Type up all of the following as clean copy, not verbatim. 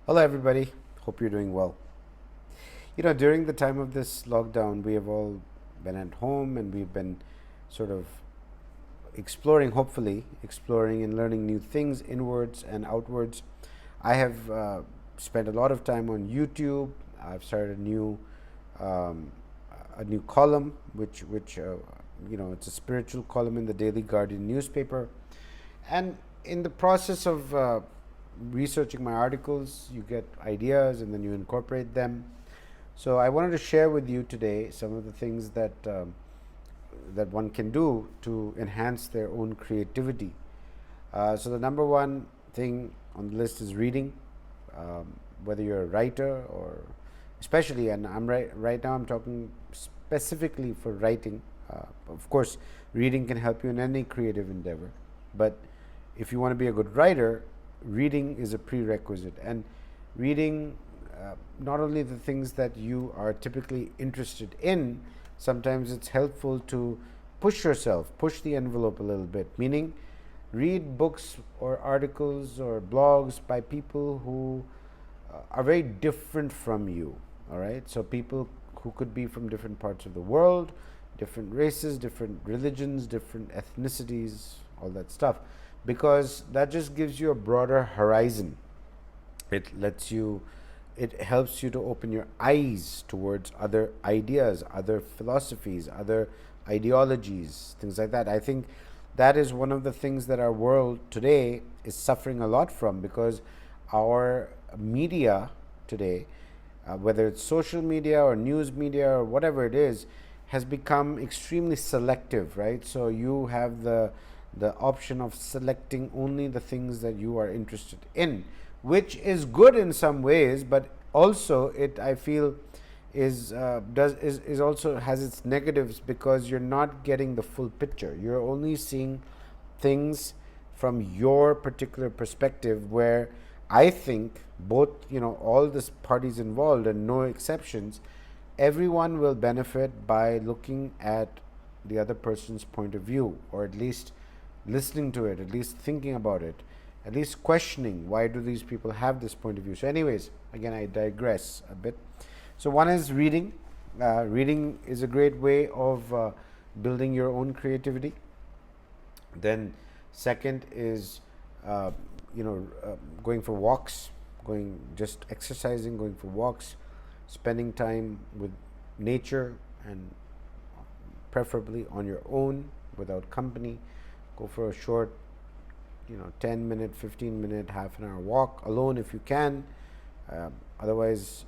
Hello, everybody. Hope you're doing well. During the time of this lockdown, we have all been at home and we've been sort of exploring, hopefully, exploring and learning new things inwards and outwards. I have spent a lot of time on YouTube. I've started um, a new column, which it's a spiritual column in the Daily Guardian newspaper. And in the process of researching my articles, you get ideas and then you incorporate them. So I wanted to share with you today some of the things that one can do to enhance their own creativity. So the number one thing on the list is reading. Whether you're a writer or especially, and right now I'm talking specifically for writing. Of course, reading can help you in any creative endeavor, but if you want to be a good writer, reading is a prerequisite. And reading not only the things that you are typically interested in, sometimes it's helpful to push yourself, push the envelope a little bit, meaning read books or articles or blogs by people who are very different from you. All right, so people who could be from different parts of the world, different races, different religions, different ethnicities, all that stuff, because that just gives you a broader horizon. It helps you to open your eyes towards other ideas, other philosophies, other ideologies, things like that. I think that is one of the things that our world today is suffering a lot from, because our media today, whether it's social media or news media or whatever it is, has become extremely selective, right? So you have the option of selecting only the things that you are interested in, which is good in some ways, but also it, I feel, is also has its negatives, because you're not getting the full picture. You're only seeing things from your particular perspective, where I think both, all the parties involved and no exceptions, everyone will benefit by looking at the other person's point of view, or at least listening to it, at least thinking about it, at least questioning why do these people have this point of view. So anyways, again, I digress a bit. So one is reading. Reading is a great way of building your own creativity. Then second is going for walks, going just exercising, going for walks, spending time with nature, and preferably on your own without company. Go for a short 10-minute, 15-minute, half an hour walk alone if you can. Otherwise,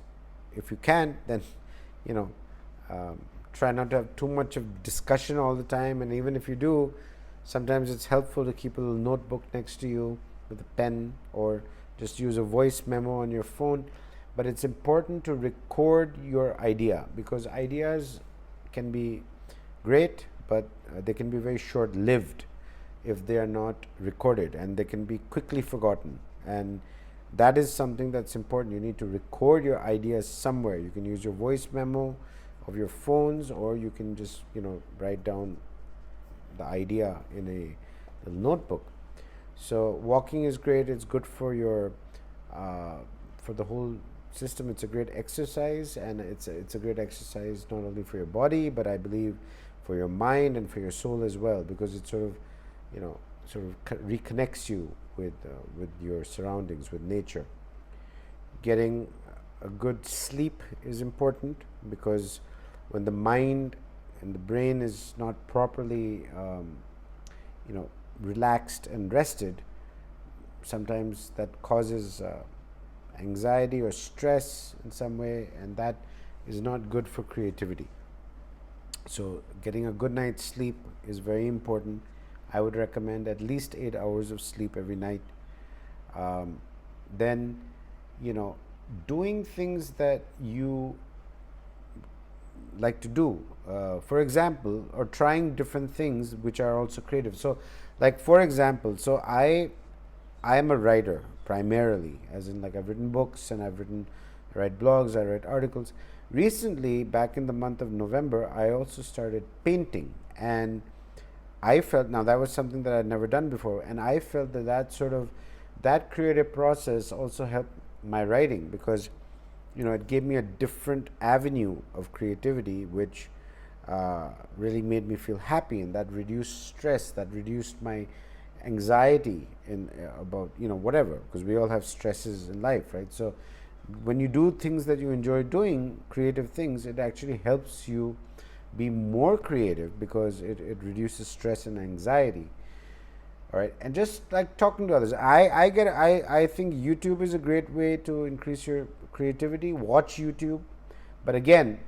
if you can't, then you know try not to have too much of discussion all the time. And even if you do, sometimes it's helpful to keep a little notebook next to you with a pen, or just use a voice memo on your phone. But it's important to record your idea, because ideas can be great, but they can be very short lived if they are not recorded, and they can be quickly forgotten. And that is something that's important. You need to record your ideas somewhere. You can use your voice memo of your phones, or you can just write down the idea in a notebook. So walking is great. It's good for your for the whole system. It's a great exercise, and it's a great exercise not only for your body, but I believe for your mind and for your soul as well, because it sort of reconnects you with your surroundings, with nature. Getting a good sleep is important, because when the mind and the brain is not properly relaxed and rested, sometimes that causes anxiety or stress in some way, and that is not good for creativity. So getting a good night's sleep is very important. I would recommend at least 8 hours of sleep every night. Then, doing things that you like to do, for example, or trying different things which are also creative. So, like for example, I am a writer primarily, as in, like, I've written books and I write blogs, I write articles. Recently, back in the month of November, I also started painting, and I felt, now that was something that I'd never done before, and I felt that that creative process also my writing, because it gave me a different avenue of creativity, which really made me feel happy, and that reduced stress, that reduced my anxiety in about whatever, because we all have stresses in life, right? So when you do things that you enjoy doing, creative things, it actually helps you be more creative, because it reduces stress and anxiety. All right, and just like talking to others, I think YouTube is a great way to increase your creativity. Watch YouTube, but again,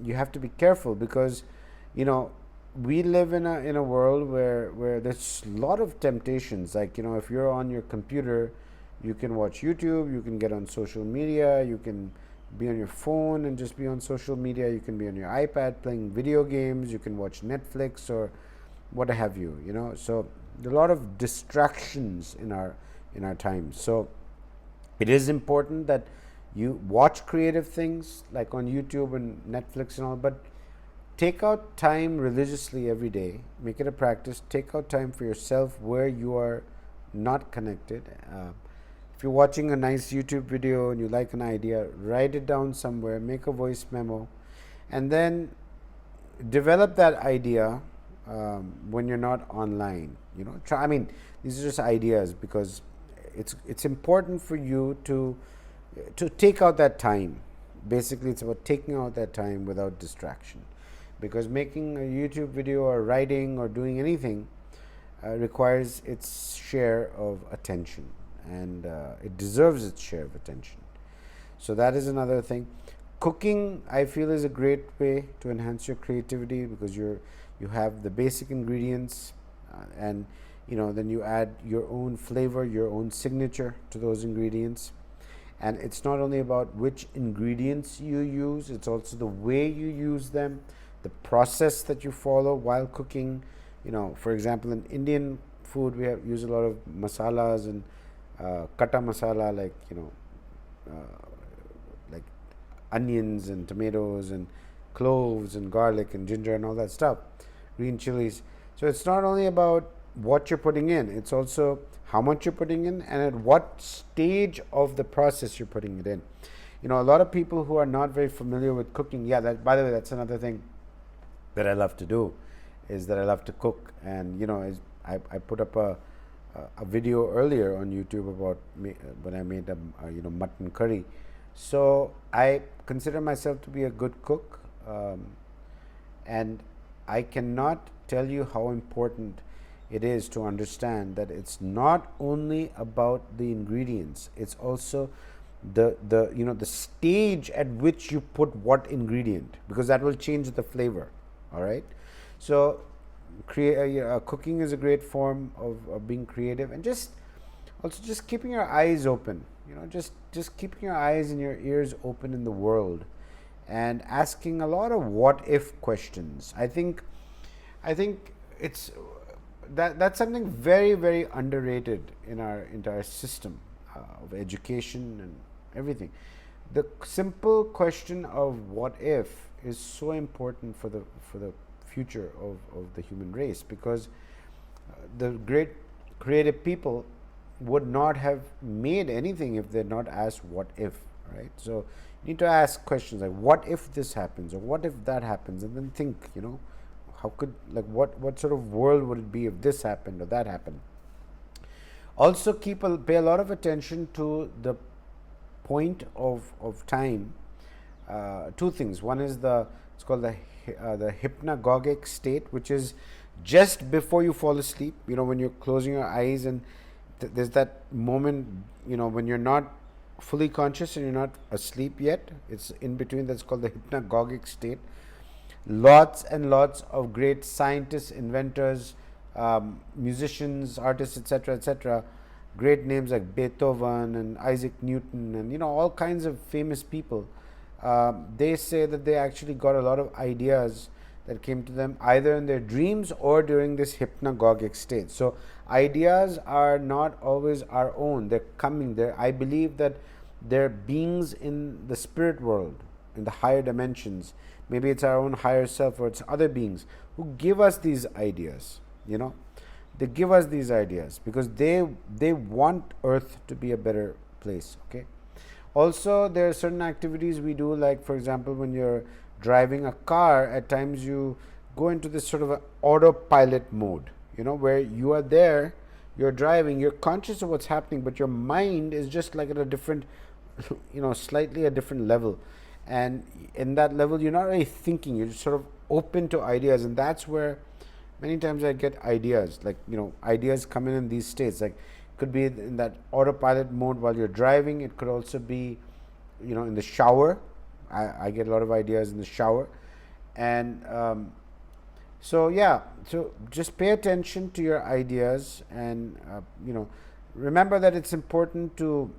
you have to be careful, because we live in a world where there's a lot of temptations. Like if you're on your computer, you can watch YouTube, you can get on social media, you can be on your phone and just be on social media, you can be on your iPad playing video games, you can watch Netflix or what have you. So there are a lot of distractions in our time. So it is important that you watch creative things like on YouTube and Netflix and all, but take out time religiously every day. Make it a practice. Take out time for yourself where you are not connected. If you're watching a nice YouTube video and you like an idea, write it down somewhere, make a voice memo, and then develop that idea when you're not online. Try. I mean, these are just ideas, because it's important for you to take out that time. Basically, it's about taking out that time without distraction, because making a YouTube video or writing or doing anything requires its share of attention, and it deserves its share of attention. So that is another thing. Cooking, I feel, is a great way to enhance your creativity, because you have the basic ingredients, and then you add your own flavor, your own signature to those ingredients. And it's not only about which ingredients you use, it's also the way you use them, the process that you follow while cooking. For example, in Indian food, we use a lot of masalas and kata masala, like like onions and tomatoes and cloves and garlic and ginger and all that stuff, green chilies. So it's not only about what you're putting in, it's also how much you're putting in and at what stage of the process you're putting it in. A lot of people who are not very familiar with cooking, that, by the way, that's another thing that I love to do, is that I love to cook. And I put up a video earlier on YouTube about when I made a mutton curry. So I consider myself to be a good cook, and I cannot tell you how important it is to understand that it's not only about the ingredients, it's also the stage at which you put what ingredient, because that will change the flavor. All right, so cooking is a great form of being creative, and just keeping your eyes open, just keeping your eyes and your ears open in the world, and asking a lot of what if questions. I think it's that's something very, very underrated in our entire system of education and everything. The simple question of what if is so important for the future of the human race, because the great creative people would not have made anything if they're not asked what if, right? So you need to ask questions like, what if this happens, or what if that happens, and then think, how could, what sort of world would it be if this happened or that happened. Also pay a lot of attention to the point of time. Two things. One is it's called the hypnagogic state, which is just before you fall asleep, when you're closing your eyes, and there's that moment, when you're not fully conscious and you're not asleep yet. It's in between. That's called the hypnagogic state. Lots and lots of great scientists, inventors, musicians, artists, etc., great names like Beethoven and Isaac Newton, and all kinds of famous people. They say that they actually got a lot of ideas that came to them either in their dreams or during this hypnagogic state. So ideas are not always our own. They're coming there. I believe that they're beings in the spirit world, in the higher dimensions. Maybe it's our own higher self, or it's other beings who give us these ideas. They give us these ideas because they want Earth to be a better place. Okay. Also, there are certain activities we do, like for example, when you're driving a car, at times you go into this sort of a autopilot mode, where you are there, you're driving, you're conscious of what's happening, but your mind is just like at a different, slightly a different level. And in that level, you're not really thinking, you're just sort of open to ideas. And that's where many times I get ideas, like, ideas come in these states. Like, it could be in that autopilot mode while you're driving. It could also be, in the shower. I get a lot of ideas in the shower. And so just pay attention to your ideas, and remember that it's important to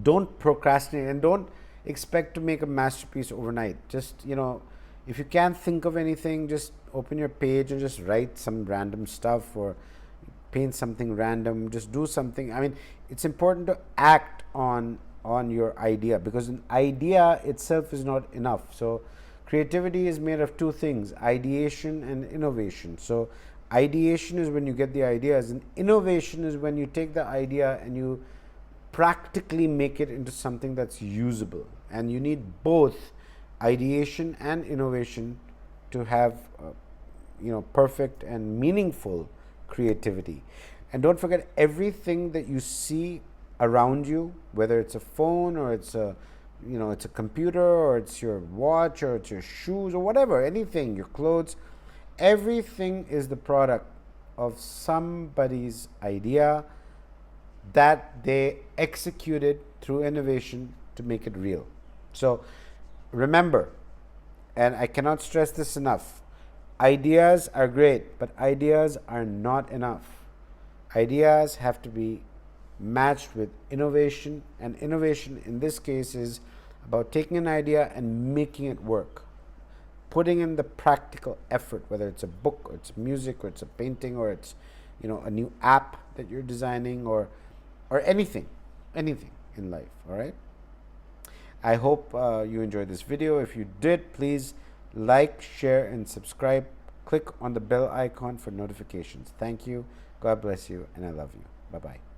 don't procrastinate, and don't expect to make a masterpiece overnight. Just, if you can't think of anything, just open your page and just write some random stuff, or paint something random. Just do something. I mean, it's important to act on your idea, because an idea itself is not enough. So creativity is made of two things: ideation and innovation. So ideation is when you get the ideas, and innovation is when you take the idea and you practically make it into something that's usable. And you need both ideation and innovation to have perfect and meaningful creativity. And don't forget, everything that you see around you, whether it's a phone, or it's a computer, or it's your watch, or it's your shoes, or whatever, anything, your clothes, everything is the product of somebody's idea that they executed through innovation to make it real. So remember, and I cannot stress this enough, ideas are great, but ideas are not enough. Ideas have to be matched with innovation, and innovation in this case is about taking an idea and making it work, putting in the practical effort, whether it's a book, or it's music, or it's a painting, or it's a new app that you're designing, or anything in life. All right, I hope you enjoyed this video. If you did, please like, share, and subscribe. Click on the bell icon for notifications. Thank you. God bless you, and I love you. Bye-bye.